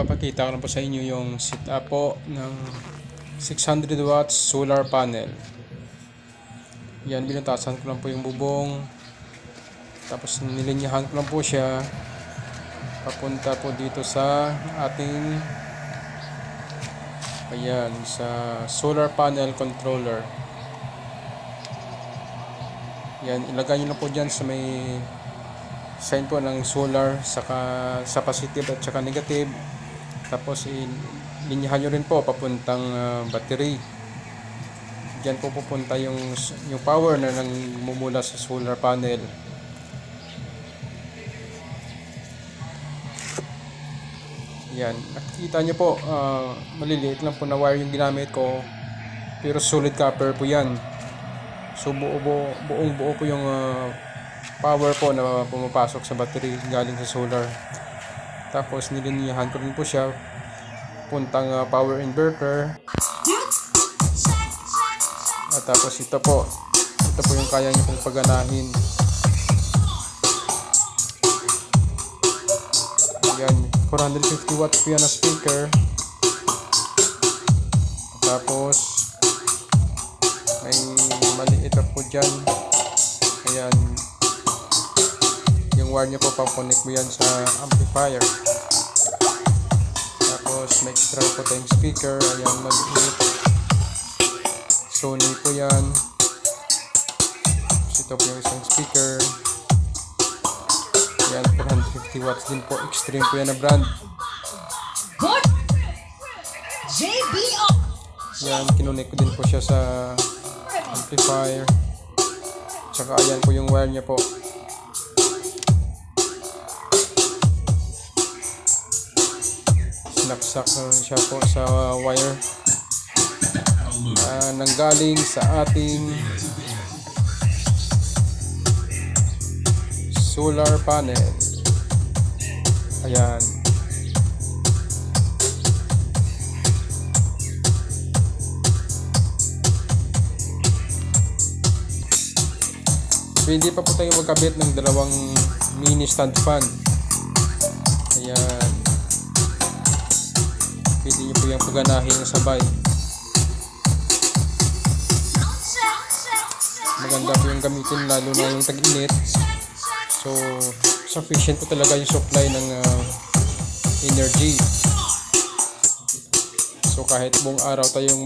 Papakita ko lang po sa inyo yung setup po ng 600 watts solar panel. Yan, binutasan ko lang po yung bubong, tapos nilinyahan ko lang po siya papunta po dito sa ating sa solar panel controller. Yan, ilagay nyo lang po dyan sa may sign po ng solar, saka sa positive at saka negative. Tapos linyahan nyo rin po papuntang battery. Diyan po pupunta yung power na mumula sa solar panel. Yan, nakikita nyo po, maliliit lang po na wire yung ginamit ko, pero solid copper po yan. So buong buo po yung power po na pumapasok sa battery galing sa solar. Tapos nilinyahan ko rin po siya puntang power inverter. At tapos ito po yung kaya niyo pong paganahin. Yan, 450 watts po yan na speaker. Tapos may maliit po dyan. Ayan, yung wire niya po pa-connect mo yan sa amplifier. Tapos may extra po tayong speaker. Ayan, maliit. Sony po yan. Tapos ito po yung isang speaker. Ayan, 450 watts din po. Extreme po yan na brand. Ayan, kinunik ko din po siya sa amplifier. Tsaka ayan po yung wire niya po. Sinaksak siya po sa wire nanggaling sa ating solar panel. Ayan. Hindi pa po tayo magkabit ng dalawang mini stand fan. Ayan. Pwede nyo po yung paganahin ng sabay. Maganda po yung gamitin, lalo na yung tag-init. So sufficient po talaga yung supply ng energy. So kahit buong araw tayong